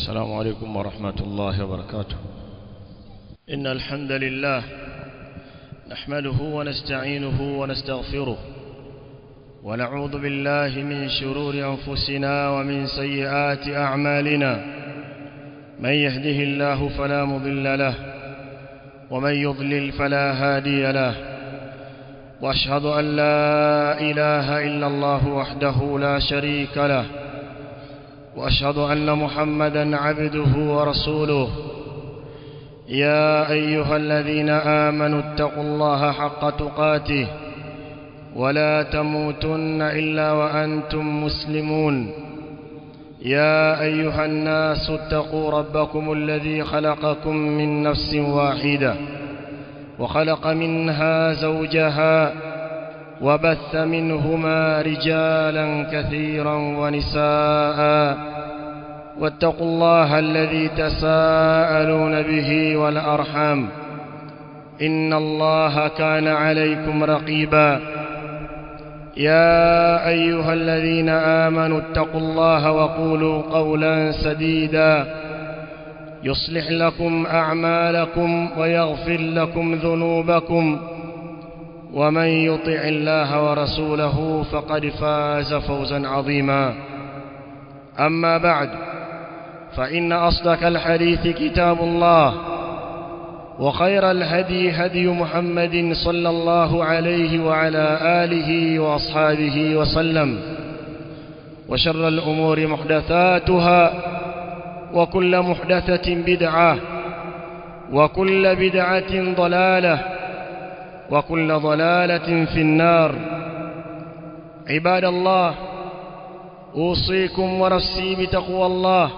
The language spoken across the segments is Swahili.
السلام عليكم ورحمة الله وبركاته. إن الحمد لله نحمده ونستعينه ونستغفره ونعوذ بالله من شرور أنفسنا ومن سيئات أعمالنا. من يهده الله فلا مضل له ومن يضلل فلا هادي له، وأشهد أن لا إله إلا الله وحده لا شريك له، وأشهد أن محمدًا عبده ورسوله. يا أيها الذين آمنوا اتقوا الله حق تقاته ولا تموتن إلا وأنتم مسلمون. يا أيها الناس اتقوا ربكم الذي خلقكم من نفس واحدة وخلق منها زوجها وبث منهما رجالا كثيرا ونساء، واتقوا الله الذي تساءلون به والأرحام، إن الله كان عليكم رقيبا. يا أيها الذين آمنوا اتقوا الله وقولوا قولا سديدا يصلح لكم أعمالكم ويغفر لكم ذنوبكم، ومن يطع الله ورسوله فقد فاز فوزا عظيما. أما بعد، فإن أصدق الحديث كتاب الله، وخير الهدي هدي محمد صلى الله عليه وعلى آله وأصحابه وسلم، وشر الأمور محدثاتها، وكل محدثة بدعة، وكل بدعة ضلالة، وكل ضلالة في النار. عباد الله، أوصيكم ونفسي بتقوى الله.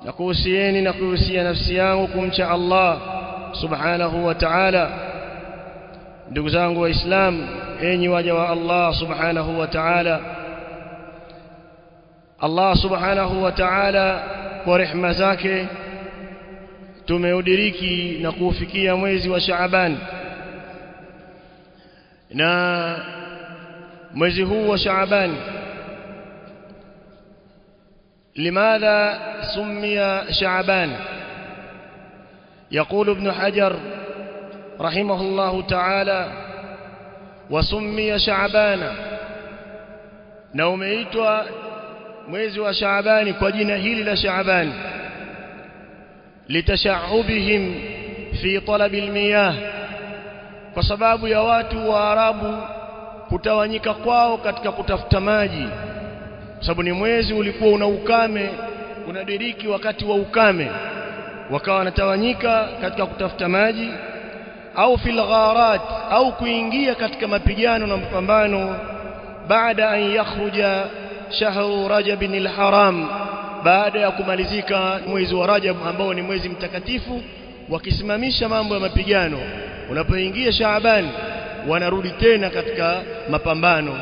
nakuhusieni na kuhusia nafsi yangu kumcha Allah subhanahu wa ta'ala. Ndugu zangu waislamu, enyi waja wa Allah subhanahu wa ta'ala, Allah subhanahu wa ta'ala kwa rehema zake tumeudiriki na kufikia mwezi wa Shaaban. Na mwezi huu wa Shaaban, لماذا سمي شعبان؟ يقول ابن حجر رحمه الله تعالى: وسمي شعبان، na umeitwa mwezi wa Shaabani kwa jina hili la Shaaban, litasha'ubihim fi talab almiyah, kwa sababu ya watu wa Arabu kutawanyika kwao katika kutafuta maji, sababu ni mwezi ulikuwa una ukame, unadiriki wakati wa ukame, wakawa wanatawanyika katika kutafuta maji, au fil gharat, au kuingia katika mapigano na mapambano, baada an yakhruja shahru Rajab al-haram, baada ya kumalizika mwezi wa Rajab ambao ni mwezi mtakatifu, wakisimamisha mambo ya mapigano. Unapoingia Shaaban wanarudi tena katika mapambano.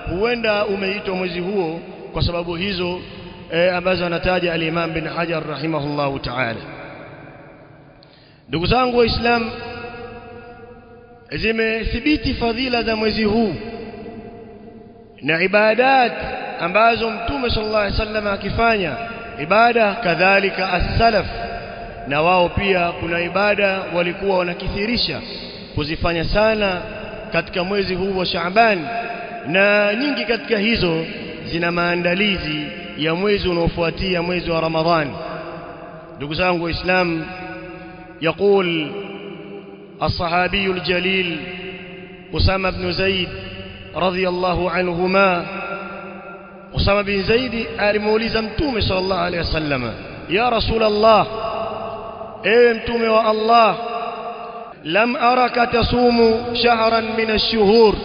Huenda umeitwa mwezi huo kwa sababu hizo ambazo anataja al-Imam bin Hajar rahimahullahu ta'ala. Ndugu zangu waislamu, zimethibiti fadhila za mwezi huu na ibadat ambazo Mtume sallallahu alaihi wasallam akifanya ibada, kadhalika as-salaf na wao pia kuna ibada walikuwa wanakithirisha kuzifanya sana katika mwezi huu wa Shaaban, na nyingi katika hizo zina maandalizi ya mwezi unaofuatia, mwezi wa Ramadhan. Ndugu zangu waislamu, يقول الصحابي الجليل أسامة بن زيد رضي الله عنهما، أسامة بن زيد alimuuliza Mtume sallallahu alayhi wasallam: ya Rasul Allah, ewe Mtume wa Allah, lam araka tasumu shahran min ash-shuhur,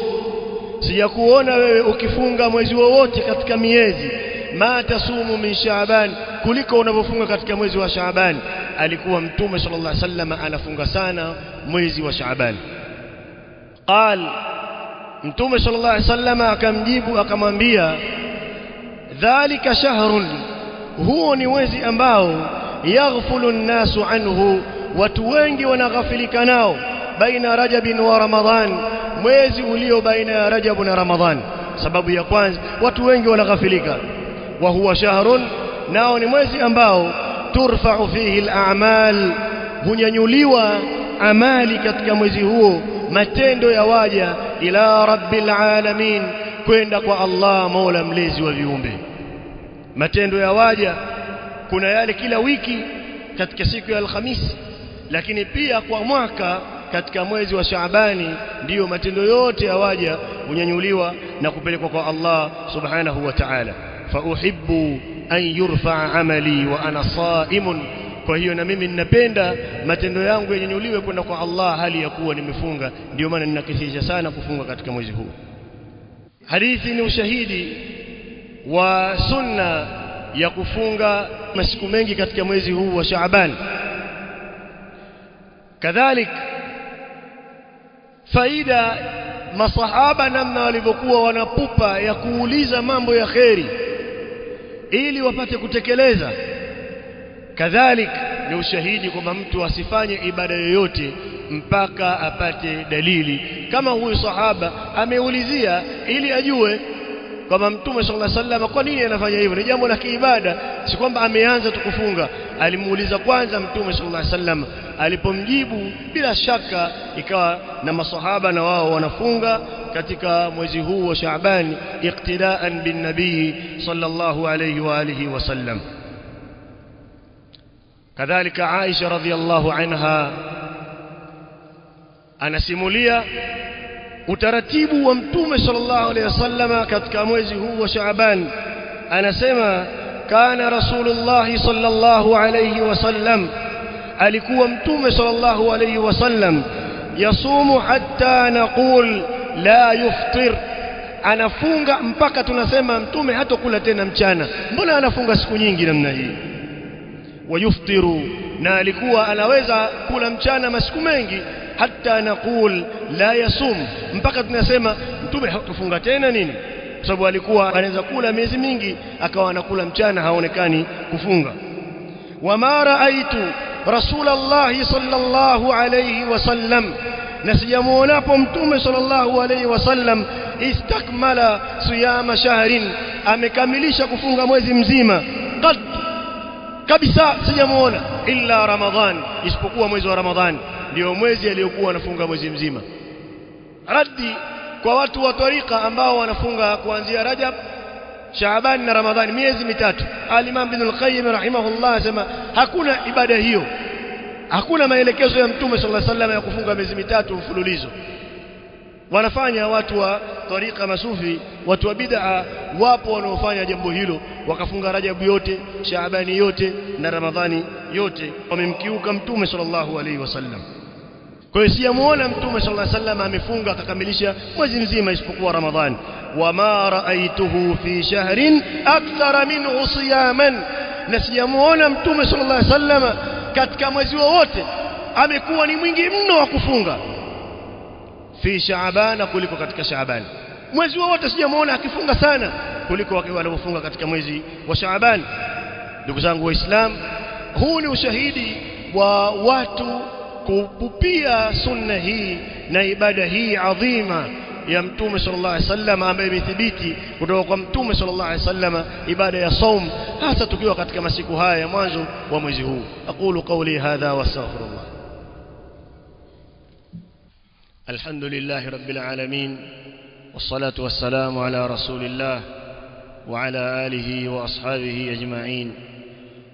sijakuona wewe ukifunga mwezi wowote katika miezi, ma tasumu min Shaaban, kuliko unavyofunga katika mwezi wa Shaaban. Alikuwa Mtume sallallahu alaihi wasallam anafunga sana mwezi wa Shaaban. Qal, Mtume sallallahu alaihi wasallam akamjibu akamwambia: dhalika shahrun, huo ni mwezi ambao yaghfulu an-nasu anhu, watu wengi wanaghafilika nao, baina Rajab wa Ramadhan, mwezi ulio baina ya Rajab na Ramadhan. Sababu ya kwanza, watu wengi wanaghafilika. Wa huwa shahrun nao ni mwezi ambao turfa'u fihi al-a'mal, hunyanyuliwa amali katika mwezi huo, matendo ya waja ila rabbil alamin, kwenda kwa Allah Mola mlezi wa viumbe. Matendo ya waja kuna yale kila wiki katika siku ya Alhamisi, lakini pia kwa mwaka katika mwezi wa Shaabani ndiyo matendo yote ya waja hunyanyuliwa na kupelekwa kwa Allah subhanahu wa ta'ala. Fa uhibbu an yurfa amali wa ana saimun, kwa hiyo na mimi ninapenda matendo yangu yanyanyuliwe kwenda kwa Allah hali ya kuwa nimefunga. Ndio maana ninakithirisha sana kufunga katika mwezi huu. Hadithi ni ushahidi wa sunna ya kufunga masiku mengi katika mwezi huu wa Shaaban. Kadhalik faida masahaba namna walivyokuwa wanapupa ya kuuliza mambo ya kheri ili wapate kutekeleza. Kadhalik ni ushahidi kwamba mtu asifanye ibada yoyote mpaka apate dalili, kama huyu sahaba ameulizia ili ajue kwamba Mtume sallallahu alaihi wasallam kwa nini anafanya hivyo. Ni jambo la kiibada, si kwamba ameanza tu kufunga. Alimuuliza kwanza Mtume sallallahu alaihi wasallam, alipomjibu bila shaka ikawa na masahaba na wao wanafunga katika mwezi huu wa Shaaban iqtidaan bin nabii sallallahu alayhi wa alihi wasallam. Kadhalika Aisha radhiyallahu anha anasimulia utaratibu wa Mtume sallallahu alayhi wasallam katika mwezi huu wa Shaaban. Anasema kana Rasulullah sallallahu alayhi wasallam, alikuwa Mtume sallallahu alayhi wasallam yasumu hatta naqul la yuftir, anafunga mpaka tunasema Mtume hatokula tena mchana, mbona anafunga siku nyingi namna hii. Wayuftiru, na alikuwa anaweza kula mchana masiku mengi. Hatta naqul la yasum, mpaka tunasema Mtume hatofunga tena nini, kwa sababu alikuwa anaweza kula miezi mingi akawa anakula mchana, haonekani kufunga. Wama raaitu Rasulullah sallallahu alayhi wasallam, na sijamuonapo Mtume sallallahu alayhi wasallam istakmala siyama shahrin, amekamilisha kufunga mwezi mzima kabisa, sijamuona illa Ramadhan, isipokuwa mwezi wa Ramadhani ndio mwezi aliyokuwa anafunga mwezi mzima. Raddi kwa watu wa tariqa ambao wanafunga kuanzia Rajab, Shaaban na Ramadhani, miezi mitatu. Al-Imam Ibn al-Qayyim rahimahullah asema hakuna ibada hiyo, hakuna maelekezo ya Mtume sallallahu alaihi wasallam ya kufunga miezi mitatu mfululizo. Wanafanya watu wa tariqa masufi, watu wa bid'a, wapo wanaofanya jambo hilo, wakafunga Rajab yote, Shaabani yote na Ramadhani yote, wamemkiuka Mtume sallallahu alaihi wasallam. Kwa hiyo sijamuona Mtume sallallahu alaihi wasallam amefunga akakamilisha mwezi mzima isipokuwa Ramadhani. Wama raaituhu fi shahrin akthara minhu siyaman, na sijamuona Mtume sallallahu alaihi wasallam katika mwezi wowote amekuwa ni mwingi mno wa kufunga fi Shaaban kuliko katika Shaaban. Mwezi wowote sijamuona akifunga sana kuliko wanapofunga katika mwezi wa Shaaban. Ndugu zangu Waislamu, huu ni ushahidi wa watu kupupia sunna hii na ibada hii adhima ya Mtume sallallahu alaihi wasallam, ambaye imethibiti kutoka kwa Mtume sallallahu alaihi wasallam, ibada ya saum, hasa tukiwa katika masiku haya ya mwanzo wa mwezi huu. Aqulu qawli hadha wa astaghfirullah. Alhamdulillahi rabbil alamin, wassalatu wassalamu ala rasulillah wa ala alihi wa ashabihi ajma'in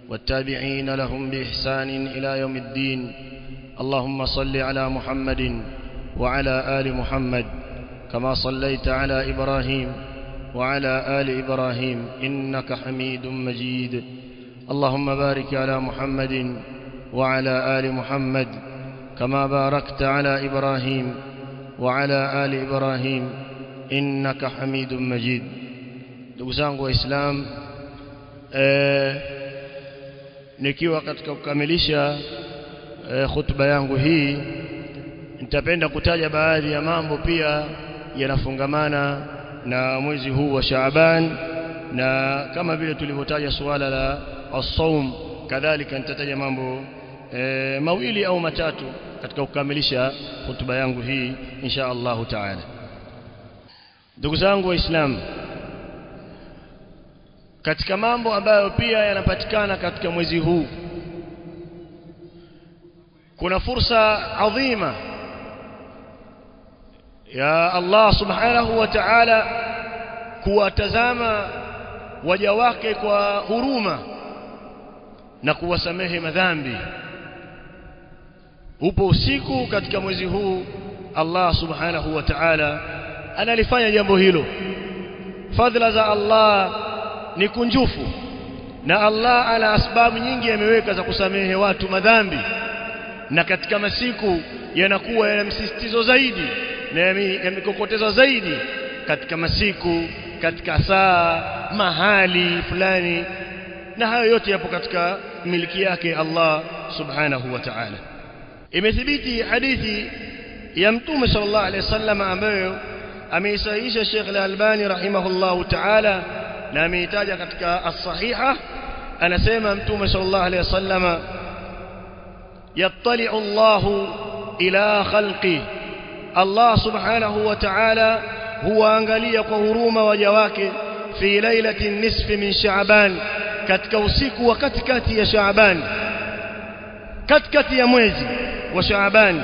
wattabi'in lahum bi ihsanin ila yawmiddin. اللهم صل على محمد وعلى آل محمد كما صليت على إبراهيم وعلى آل إبراهيم إنك حميد مجيد. اللهم بارك على محمد وعلى آل محمد كما باركت على إبراهيم وعلى آل إبراهيم إنك حميد مجيد. ndugu zangu Waislamu, nikiwa katika kukamilisha khutba yangu hii, nitapenda kutaja baadhi ya mambo pia yanafungamana na mwezi huu wa Shaaban, na kama vile tulivyotaja suala la as-saum, kadhalika nitataja mambo mawili au matatu katika kukamilisha khutba yangu hii insha Allah taala. Ndugu zangu Waislamu, katika mambo ambayo pia yanapatikana katika mwezi huu, kuna fursa adhima ya Allah subhanahu wa ta'ala kuwatazama waja wake kwa huruma na kuwasamehe madhambi. Upo usiku katika mwezi huu Allah subhanahu wa ta'ala analifanya jambo hilo. Fadhila za Allah ni kunjufu, na Allah ana asbabu nyingi ameweka za kusamehe watu madhambi, na katika masiku yanakuwa yana msisitizo zaidi na yamekokotezwa zaidi katika masiku, katika saa, mahali fulani, na hayo yote yapo katika miliki yake Allah subhanahu wa ta'ala. Imethibiti hadithi ya Mtume sallallahu alaihi wasallam ambayo ameisahihisha Sheikh Al-Albani rahimahullahu ta'ala na ameitaja katika as-sahiha. Anasema Mtume sallallahu alaihi wasallam, yattali'u Allahu ila khalqi, Allah subhanahu wa ta'ala huwaangalia kwa huruma waja wake fi lailati nisfi min Shaaban, katika usiku wa katikati ya Shaaban, katikati ya mwezi wa Shaaban,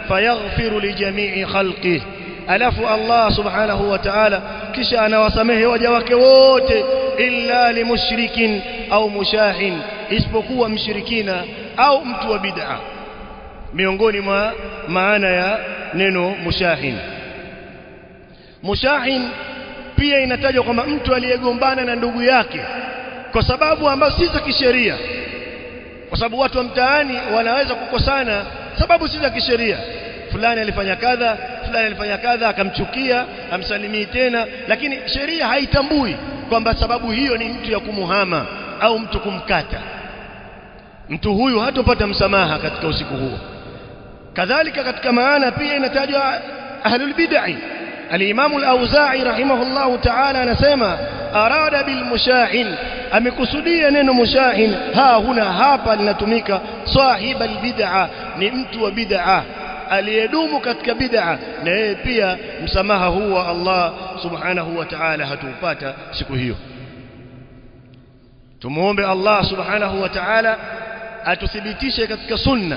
fayaghfiru li jami'i khalqi, alafu Allah subhanahu wa ta'ala kisha anawasamehe waja wake wote, illa limushrikin au mushahin, isipokuwa mshirikina au mtu wa bid'a. Miongoni mwa maana ya neno mushahin, mushahin pia inatajwa kwamba mtu aliyegombana na ndugu yake kwa sababu ambazo si za kisheria, kwa sababu watu wa mtaani wanaweza kukosana sababu si za kisheria. Fulani alifanya kadha, fulani alifanya kadha, akamchukia, amsalimii tena, lakini sheria haitambui kwamba sababu hiyo ni mtu ya kumuhama au mtu kumkata. Mtu huyu hatopata msamaha katika usiku huo. Kadhalika katika maana pia inatajwa ahlul bid'ah. Al-Imam Al-Auza'i rahimahullahu ta'ala anasema, arada bil mushahin, amekusudia neno mushahin huna hapa linatumika sahib al-bid'ah, ni mtu wa bid'ah aliyedumu katika bid'ah, na yeye pia msamaha huu wa Allah subhanahu wa ta'ala hatupata siku hiyo. Tumuombe Allah subhanahu wa ta'ala atuthibitishe katika sunna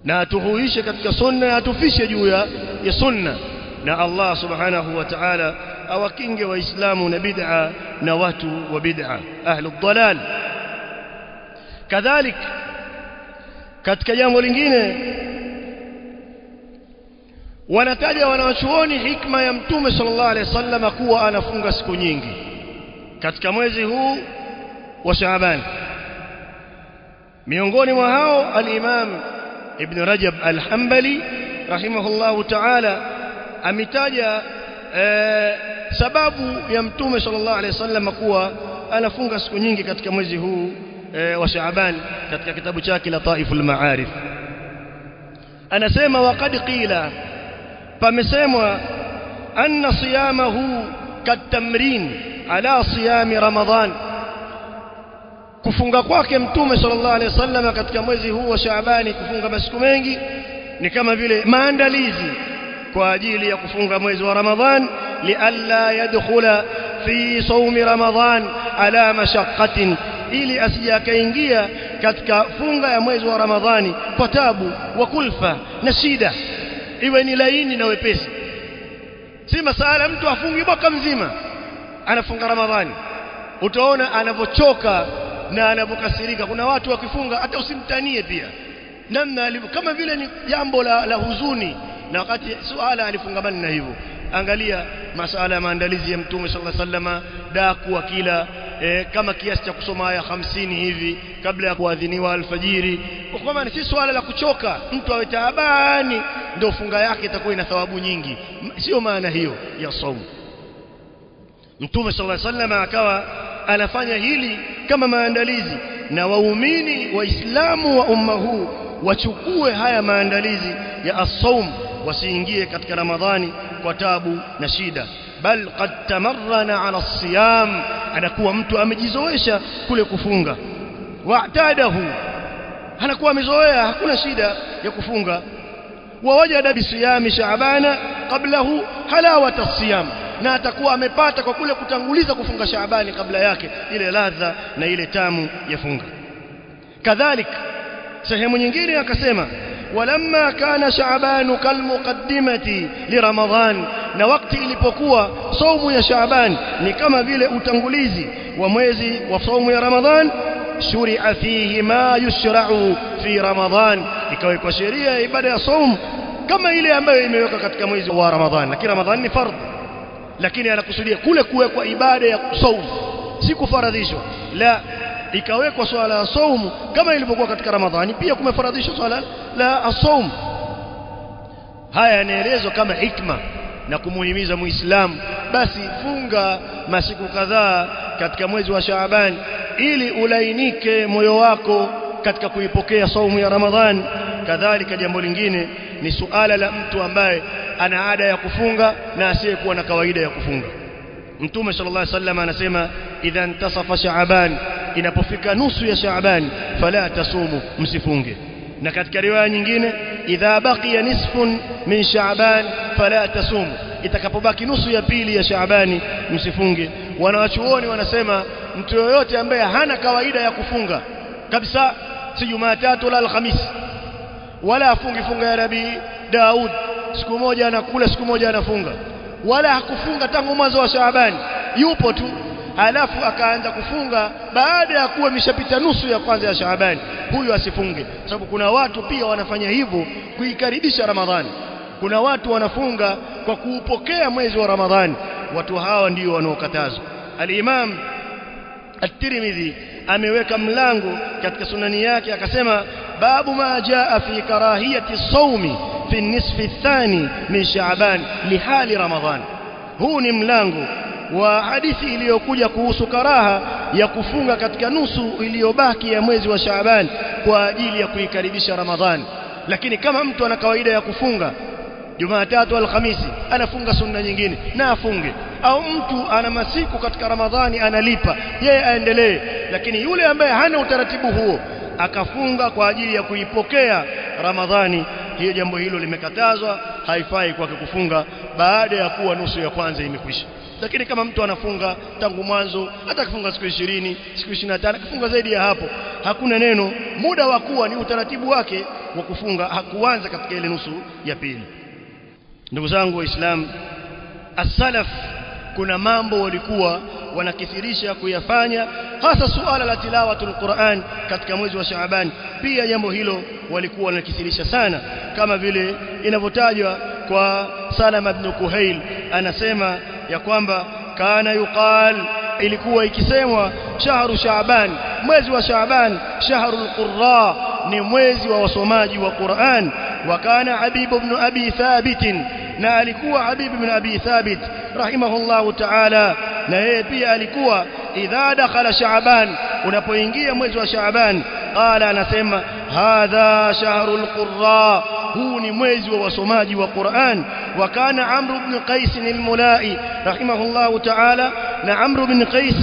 na atuhuishe katika sunna, atufishe juu ya sunna, na Allah subhanahu wa ta'ala awakinge waislamu na bid'a na watu wa bid'a, ahlu dhalal. Kadhalik katika jambo lingine wanataja wanawachuoni hikma ya Mtume sallallahu alaihi wasallam kuwa anafunga siku nyingi katika mwezi huu wa Shaaban. Miongoni mwa hao al-Imam Ibn Rajab al-Hanbali rahimahullahu ta'ala ametaja sababu ya Mtume sallallahu alaihi wasallam kuwa anafunga siku nyingi katika mwezi huu wa Shaaban katika kitabu chake Lataiful Ma'arif. Anasema, waqad qila, pamesemwa, anna siyamahu katamrin ala siyami Ramadhan, kufunga kwake Mtume sallallahu alaihi wasallam katika mwezi huu wa Shaabani, kufunga masiku mengi ni kama vile maandalizi kwa ajili ya kufunga mwezi wa Ramadhan, lialla yadkhula fi sawmi Ramadhan ala mashaqqatin, ili asijakaingia katika funga ya mwezi wa Ramadhani kwa tabu wa kulfa na shida, iwe ni laini na wepesi. Si masala mtu afungi mwaka mzima anafunga Ramadhani, utaona anavochoka na anavokasirika. Kuna watu wakifunga hata usimtanie pia namna alivyo, kama vile ni jambo la huzuni, na wakati suala alifungamana na hivyo. Angalia masala ya maandalizi ya Mtume sallallahu alaihi wasallam, daku akila kama kiasi cha kusoma aya 50 hivi kabla ya kuadhiniwa alfajiri, kwa maana si swala la kuchoka mtu awe taabani ndio funga yake itakuwa ina thawabu nyingi, sio maana hiyo ya saumu. Mtume sallallahu alaihi wasallam akawa anafanya hili kama maandalizi, na waumini waislamu wa umma huu wachukue haya maandalizi ya as-saum, wasiingie katika Ramadhani kwa tabu na shida. Bal qad tamarrana ala as-siyam, anakuwa mtu amejizoesha kule kufunga, wa'tadahu, anakuwa amezoea, hakuna shida ya kufunga. Wa wajada bi siyami Shaabana qablahu halawata as-siyam, na atakuwa amepata kwa kule kutanguliza kufunga Shaabani kabla yake ile ladha na ile tamu ya funga. Kadhalik sehemu nyingine akasema walamma kana Shaabanu kalmuqaddimati liramadhan, na wakati ilipokuwa saumu ya Shaaban ni kama vile utangulizi wa mwezi wa saumu ya Ramadhan, shuri'a fihi ma yushra'u fi Ramadhan, ikawekwa sheria ya ibada ya saumu kama ile ambayo imewekwa katika mwezi wa Ramadhan. Lakini Ramadhan ni fardh, lakini anakusudia kule kuwekwa ibada ya saumu, si kufaradhishwa. La, ikawekwa swala ya saumu kama ilivyokuwa katika Ramadhani, pia kumefaradhishwa swala la saumu. Haya yanaelezwa kama hikma na kumuhimiza Muislamu basi funga masiku kadhaa katika mwezi wa Shaaban ili ulainike moyo wako katika kuipokea saumu ya Ramadhani. Kadhalika jambo lingine ni suala la mtu ambaye ana ada ya kufunga na asiyekuwa na kawaida ya kufunga. Mtume sallallahu alaihi wasallam anasema idha intasafa Shaaban, inapofika nusu ya Shaaban fala tasumu, msifunge. Na katika riwaya nyingine idha baqiya nisfun min Shaaban fala tasumu, itakapobaki nusu ya pili ya Shaabani msifunge. Wanawachuoni wanasema mtu yoyote ambaye hana kawaida ya kufunga kabisa, si Jumatatu wala Alhamisi, wala afungi funga ya Nabii Daud siku moja anakula siku moja anafunga, wala hakufunga tangu mwanzo wa Shaabani, yupo tu halafu akaanza kufunga baada ya kuwa imeshapita nusu ya kwanza ya Shaabani, huyu asifunge. Sababu kuna watu pia wanafanya hivyo kuikaribisha Ramadhani. Kuna watu wanafunga kwa kuupokea mwezi wa Ramadhani, watu hawa ndio wanaokatazwa. Al-Imam At-Tirmidhi ameweka mlango katika sunani yake akasema babu ma jaa fi karahiyati as-sawmi fi an-nisfi ath-thani min Shaaban li hali Ramadhan. Huu ni mlango wa hadithi iliyokuja kuhusu karaha ya kufunga katika nusu iliyobaki ya mwezi wa Shaaban kwa ajili ya kuikaribisha Ramadhani. Lakini kama mtu ana kawaida ya kufunga Jumatatu Alhamisi, anafunga sunna nyingine na afunge, au mtu ana masiku katika Ramadhani analipa, yeye aendelee. Lakini yule ambaye hana utaratibu huo akafunga kwa ajili ya kuipokea Ramadhani, hiyo jambo hilo limekatazwa, haifai kwake kufunga baada ya kuwa nusu ya kwanza imekwisha. Lakini kama mtu anafunga tangu mwanzo, hata kufunga siku 20, siku 25, kufunga zaidi ya hapo, hakuna neno. Muda wa kuwa ni utaratibu wake wa kufunga, hakuanza katika ile nusu ya pili. Ndugu zangu Waislamu, as-salaf kuna mambo walikuwa wanakithirisha kuyafanya, hasa suala la tilawatul Qur'an katika mwezi wa Shaaban. Pia jambo hilo walikuwa wanakithirisha sana, kama vile inavyotajwa kwa Salama ibn Kuhail, anasema ya kwamba kana yuqal, ilikuwa ikisemwa shahru Shaaban, mwezi wa Shaaban, shahrul qurra, ni mwezi wa wasomaji wa Qur'an. Wa kana Habib ibn Abi Thabit, na alikuwa Habib ibn Abi Thabit rahimahullahu ta'ala, na yeye pia alikuwa idha dakhala Shaaban, unapoingia mwezi wa Shaaban, qala, anasema hadha shahrul qurra, huu ni mwezi wa wasomaji wa Qur'an. Wa kana Amr ibn Qais al-Mulai rahimahullahu ta'ala, na Amr ibn Qais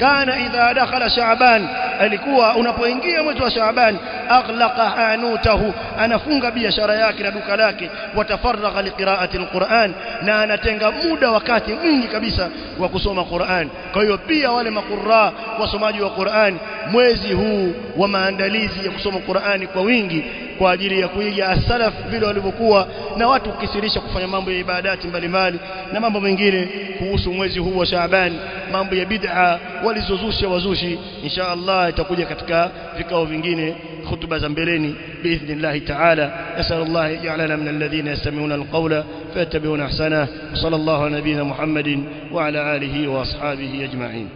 kana idha dakhala Shaaban, alikuwa unapoingia mwezi wa Shaaban aghlaqa hanutahu, anafunga biashara yake na duka lake, watafaragha liqiraati alquran, na anatenga muda wakati mwingi kabisa wa kusoma Qur'an. Kwa hiyo pia wale makurra wasomaji wa Qur'an, mwezi huu wa maandalizi ya kusoma Qur'ani kwa wingi kwa ajili ya kuiga as-salaf vile walivyokuwa, na watu kukisirisha kufanya mambo ya ibadati mbalimbali na mambo mengine kuhusu mwezi huu wa Shaaban, mambo ya bid'a walizozusha wazushi. Insha Allah itakuja katika vikao vingine, khutba za mbeleni biidhnillah ta'ala. Nasallallahu yaj'alana min alladhina yastami'una alqawla fayattabi'una ahsana. Sallallahu ala nabiyyina Muhammadin wa ala alihi wa ashabihi ajma'in.